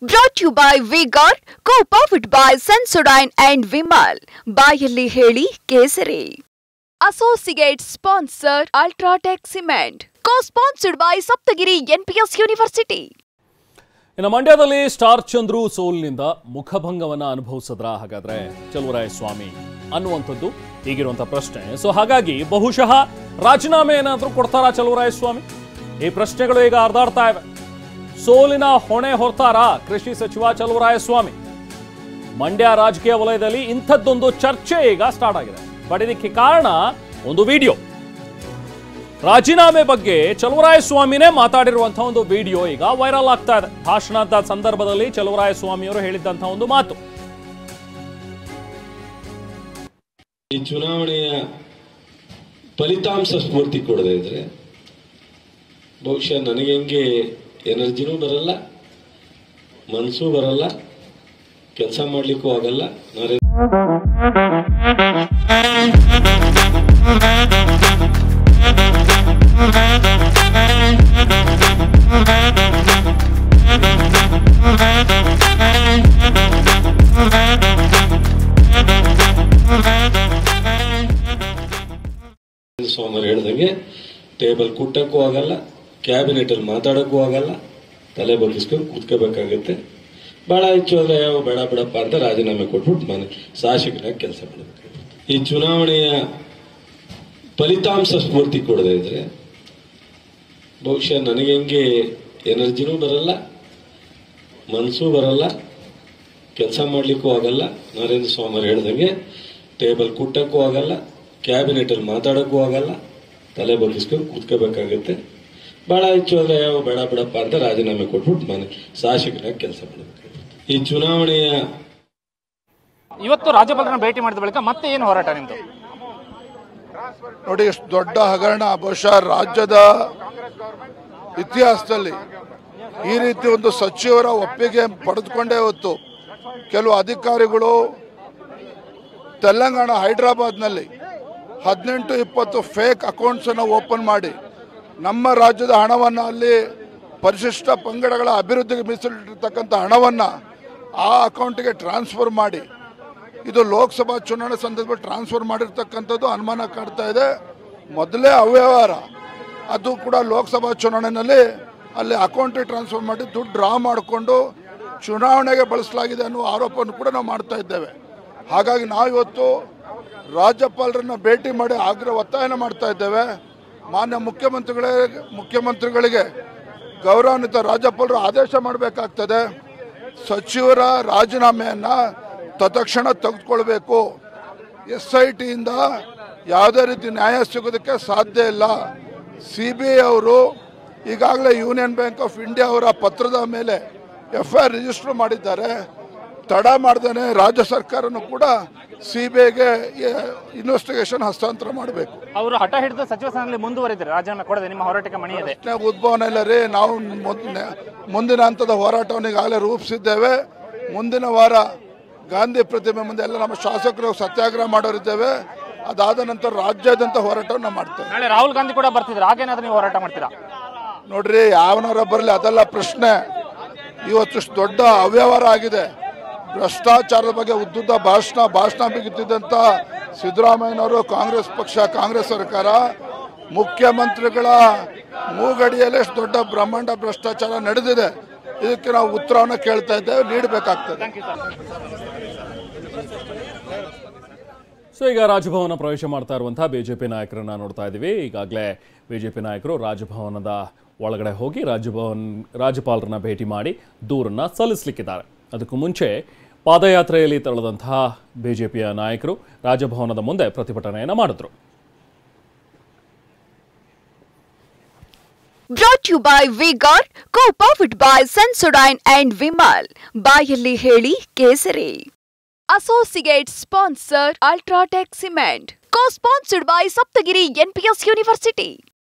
Brought to you by V-Guard, co-powered by Sensodyne and Vimal. ಬಾಯಲ್ಲಿ ಹೇಳಿ ಕೇಸರಿ. Associate sponsor Ultratech Cement. Co-sponsored by Saptagiri NPS University. ಇನ್ನು ಮಂಡ್ಯದಲ್ಲಿ star Chandru ಸೋಲಿನಿಂದ ಮುಖಭಂಗವನ್ನ ಅನುಭವಿಸಿದ್ರ ಹಾಗಾದ್ರೆ ಚಲುವರಾಯಸ್ವಾಮಿ ಅನ್ನುವಂಥದ್ದು ಈಗಿರುವಂತಹ ಪ್ರಶ್ನೆ. ಸೊ ಹಾಗಾಗಿ ಬಹುಶಃ ರಾಜೀನಾಮೆ ಏನಾದರೂ ಕೊಡ್ತಾರಾ ಚಲುವರಾಯಸ್ವಾಮಿ? ಈ ಪ್ರಶ್ನೆಗಳು ಈಗ ಹರಿದಾಡ್ತಾ ಇವೆ. ಸೋಲಿನ ಹೊಣೆ ಹೊರ್ತಾರಾ ಕೃಷಿ ಸಚಿವ ಚಲುವರಾಯಸ್ವಾಮಿ? ಮಂಡ್ಯ ರಾಜಕೀಯ ವಲಯದಲ್ಲಿ ಇಂಥದ್ದೊಂದು ಚರ್ಚೆ ಈಗ ಸ್ಟಾರ್ಟ್ ಆಗಿದೆ. ಬಟ್ ಇದಕ್ಕೆ ಕಾರಣ ಒಂದು ವಿಡಿಯೋ. ರಾಜೀನಾಮೆ ಬಗ್ಗೆ ಚಲುವರಾಯಸ್ವಾಮಿನೇ ಮಾತಾಡಿರುವಂತಹ ಒಂದು ವಿಡಿಯೋ ಈಗ ವೈರಲ್ ಆಗ್ತಾ ಇದೆ. ಭಾಷಣದ ಸಂದರ್ಭದಲ್ಲಿ ಚಲುವರಾಯಸ್ವಾಮಿಯವರು ಹೇಳಿದಂತಹ ಒಂದು ಮಾತು. ಈ ಚುನಾವಣೆಯ ಫಲಿತಾಂಶ ಸ್ಫೂರ್ತಿ ಕೊಡದೇ ಇದ್ರೆ ಬಹುಶಃ ನನಗೆ ಹೆಂಗೆ ಎನರ್ಜಿನೂ ಬರಲ್ಲ, ಮನಸ್ಸೂ ಬರಲ್ಲ, ಕೆಲಸ ಮಾಡ್ಲಿಕ್ಕೂ ಆಗಲ್ಲ. ಸೋಮವಾರ ಹೇಳ್ದಂಗೆ ಟೇಬಲ್ ಕುಟ್ಟಕ್ಕೂ ಆಗಲ್ಲ, ಕ್ಯಾಬಿನೆಟ್ ಅಲ್ಲಿ ಮಾತಾಡಕ್ಕೂ ಆಗಲ್ಲ, ತಲೆ ಬಗ್ಗಿಸ್ಕೊಂಡು ಕೂತ್ಕೋಬೇಕಾಗತ್ತೆ. ಬಹಳ ಹೆಚ್ಚು ಅಂದ್ರೆ ಯಾವ ಬೇಡ ಬಿಡಪ್ಪ ಅಂತ ರಾಜೀನಾಮೆ ಕೊಟ್ಬಿಟ್ಟು ಮನೆ ಶಾಸಕರಾಗಿ ಕೆಲಸ ಮಾಡಬೇಕಾಗುತ್ತೆ. ಈ ಚುನಾವಣೆಯ ಫಲಿತಾಂಶ ಸ್ಫೂರ್ತಿ ಕೊಡದೇ ಇದ್ರೆ ಬಹುಶಃ ನನಗೆ ಹೆಂಗೆ ಎನರ್ಜಿನೂ ಬರಲ್ಲ, ಮನಸ್ಸೂ ಬರಲ್ಲ, ಕೆಲಸ ಮಾಡ್ಲಿಕ್ಕೂ ಆಗಲ್ಲ. ನರೇಂದ್ರ ಸ್ವಾಮಿ ಹೇಳ್ದಂಗೆ ಟೇಬಲ್ ಕುಟ್ಟಕ್ಕೂ ಆಗಲ್ಲ, ಕ್ಯಾಬಿನೆಟ್ ಅಲ್ಲಿ ಮಾತಾಡಕ್ಕೂ ಆಗಲ್ಲ, ತಲೆ ಬಗ್ಗಿಸ್ಕೊಂಡು ಕೂತ್ಕೋಬೇಕಾಗತ್ತೆ. ಬಹಳ ಹೆಚ್ಚು ಅಂದ್ರೆ ಯಾವ ಬೇಡ ಬಿಡಪ್ಪ ಅಂತ ರಾಜೀನಾಮೆ ಕೊಟ್ಬಿಟ್ಟು ಮನೆ ಶಾಸಕರಾಗಿ ಕೆಲಸ ಮಾಡಬೇಕಾಗುತ್ತೆ. ಈ ಚುನಾವಣೆಯ ಇವತ್ತು ರಾಜ್ಯಪಾಲರನ್ನು ಭೇಟಿ ಮಾಡಿದ ಬಳಿಕ ಮತ್ತೆ ಏನು ಹೋರಾಟ ನಿಮ್ದು? ನೋಡಿ, ಎಷ್ಟು ದೊಡ್ಡ ಹಗರಣ ಬಹುಶಃ ರಾಜ್ಯದ ಇತಿಹಾಸದಲ್ಲಿ ಈ ರೀತಿ ಒಂದು ಸಚಿವರ ಒಪ್ಪಿಗೆ ಪಡೆದುಕೊಂಡೇ ಹೊತ್ತು ಕೆಲವು ಅಧಿಕಾರಿಗಳು ತೆಲಂಗಾಣ ಹೈದರಾಬಾದ್ನಲ್ಲಿ 18-20 ಫೇಕ್ ಅಕೌಂಟ್ಸ್ ಅನ್ನು ಓಪನ್ ಮಾಡಿ ನಮ್ಮ ರಾಜ್ಯದ ಹಣವನ್ನು ಅಲ್ಲಿ ಪರಿಶಿಷ್ಟ ಪಂಗಡಗಳ ಅಭಿವೃದ್ಧಿಗೆ ಮೀಸಲಿಟ್ಟಿರ್ತಕ್ಕಂಥ ಹಣವನ್ನು ಆ ಅಕೌಂಟಿಗೆ ಟ್ರಾನ್ಸ್ಫರ್ ಮಾಡಿ, ಇದು ಲೋಕಸಭಾ ಚುನಾವಣೆ ಸಂದರ್ಭದಲ್ಲಿ ಟ್ರಾನ್ಸ್ಫರ್ ಮಾಡಿರ್ತಕ್ಕಂಥದ್ದು ಅನುಮಾನ ಕಾಡ್ತಾ ಇದೆ. ಮೊದಲೇ ಅವ್ಯವಹಾರ, ಅದು ಕೂಡ ಲೋಕಸಭಾ ಚುನಾವಣೆಯಲ್ಲಿ ಅಲ್ಲಿ ಅಕೌಂಟಿಗೆ ಟ್ರಾನ್ಸ್ಫರ್ ಮಾಡಿ ದುಡ್ಡು ಡ್ರಾ ಮಾಡಿಕೊಂಡು ಚುನಾವಣೆಗೆ ಬಳಸಲಾಗಿದೆ ಅನ್ನುವ ಆರೋಪವನ್ನು ಕೂಡ ನಾವು ಮಾಡ್ತಾ ಇದ್ದೇವೆ. ಹಾಗಾಗಿ ನಾವು ಇವತ್ತು ರಾಜ್ಯಪಾಲರನ್ನು ಭೇಟಿ ಮಾಡಿ ಒತ್ತಾಯನ ಮಾಡ್ತಾ ಇದ್ದೇವೆ. ಮಾನ್ಯ ಮುಖ್ಯಮಂತ್ರಿಗಳಿಗೆ ಗೌರವಾನ್ವಿತ ರಾಜ್ಯಪಾಲರು ಆದೇಶ ಮಾಡಬೇಕಾಗ್ತದೆ. ಸಚಿವರ ರಾಜೀನಾಮೆಯನ್ನು ತತ್ಕ್ಷಣ ತೆಗೆದುಕೊಳ್ಬೇಕು. SITಯಿಂದ ಯಾವುದೇ ರೀತಿ ನ್ಯಾಯ ಸಿಗೋದಕ್ಕೆ ಸಾಧ್ಯ ಇಲ್ಲ. CBI ಅವರು ಈಗಾಗಲೇ ಯೂನಿಯನ್ ಬ್ಯಾಂಕ್ ಆಫ್ ಇಂಡಿಯಾ ಅವರ ಪತ್ರದ ಮೇಲೆ FIR ರಿಜಿಸ್ಟರ್ ಮಾಡಿದ್ದಾರೆ. ತಡ ಮಾಡ್ದೇನೆ ರಾಜ್ಯ ಸರ್ಕಾರನು ಕೂಡ CBIಗೆ ಇನ್ವೆಸ್ಟಿಗೇಷನ್ ಹಸ್ತಾಂತರ ಮಾಡಬೇಕು. ಅವರು ಹಠ ಹಿಡಿದು ಸಚಿವ ಸ್ಥಾನದಲ್ಲಿ ಮುಂದುವರಿದರೆ ರಾಜೀನಾಮೆ ಕೊಡದೆ ನಿಮ್ಮ ಹೋರಾಟಕ್ಕೆ ಮಣಿಯದೆ ಉದ್ಭವನ ಇಲ್ಲ ರೀ. ನಾವು ಮುಂದಿನ ಹಂತದ ಹೋರಾಟವನ್ನು ಈಗಾಗಲೇ ರೂಪಿಸಿದ್ದೇವೆ. ಮುಂದಿನ ವಾರ ಗಾಂಧಿ ಪ್ರತಿಮೆ ಮುಂದೆ ಎಲ್ಲ ನಮ್ಮ ಶಾಸಕರು ಸತ್ಯಾಗ್ರಹ ಮಾಡೋರಿದ್ದೇವೆ. ಅದಾದ ನಂತರ ರಾಜ್ಯಾದ್ಯಂತ ಹೋರಾಟವನ್ನು ಮಾಡ್ತೇವೆ. ನಾಳೆ ರಾಹುಲ್ ಗಾಂಧಿ ಕೂಡ ಬರ್ತಿದ್ರು, ಹಾಗೇನಾದ್ರೂ ನೀವು ಹೋರಾಟ ಮಾಡ್ತೀರಾ? ನೋಡ್ರಿ, ಯಾವನಾರ ಬರಲಿ, ಅದೆಲ್ಲ ಪ್ರಶ್ನೆ. ಇವತ್ತು ದೊಡ್ಡ ಅವ್ಯವಹಾರ ಆಗಿದೆ. ಭ್ರಷ್ಟಾಚಾರದ ಬಗ್ಗೆ ಉದ್ದುದ್ದ ಭಾಷಣ ಬಿಗುತ್ತಿದ್ದಂಥ ಸಿದ್ದರಾಮಯ್ಯನವರು, ಕಾಂಗ್ರೆಸ್ ಪಕ್ಷ, ಕಾಂಗ್ರೆಸ್ ಸರ್ಕಾರ, ಮುಖ್ಯಮಂತ್ರಿಗಳ ಮೂಗಡಿಯಲ್ಲಿ ಎಷ್ಟು ದೊಡ್ಡ ಬ್ರಹ್ಮಾಂಡ ಭ್ರಷ್ಟಾಚಾರ ನಡೆದಿದೆ. ಇದಕ್ಕೆ ನಾವು ಉತ್ತರವನ್ನು ಕೇಳ್ತಾ ಇದ್ದೇವೆ, ನೀಡಬೇಕಾಗ್ತದೆ. ಸೊ ಈಗ ರಾಜಭವನ ಪ್ರವೇಶ ಮಾಡ್ತಾ ಇರುವಂತಹ ಬಿಜೆಪಿ ನಾಯಕರನ್ನ ನೋಡ್ತಾ ಇದ್ದೀವಿ. ಈಗಾಗಲೇ ಬಿಜೆಪಿ ನಾಯಕರು ರಾಜಭವನದ ಒಳಗಡೆ ಹೋಗಿ ರಾಜ್ಯಪಾಲರನ್ನ ಭೇಟಿ ಮಾಡಿ ದೂರನ್ನ ಸಲ್ಲಿಸಲಿಕ್ಕಿದ್ದಾರೆ. ಅದಕ್ಕೂ ಮುಂಚೆ ಪಾದಯಾತ್ರೆಯಲ್ಲಿ ತೆರಳಿದಂತಹ ಬಿಜೆಪಿಯ ನಾಯಕರು ರಾಜಭವನದ ಮುಂದೆ ಪ್ರತಿಭಟನೆಯನ್ನು ಮಾಡಿದ್ರು. Brought to you by V-Guard, co-powered by Sensodyne and Vimal. ಬಾಯಲ್ಲಿ ಹೇಳಿ ಕೇಸರಿ. Associate sponsor Ultratech Cement. Co-sponsored by Saptagiri NPS University.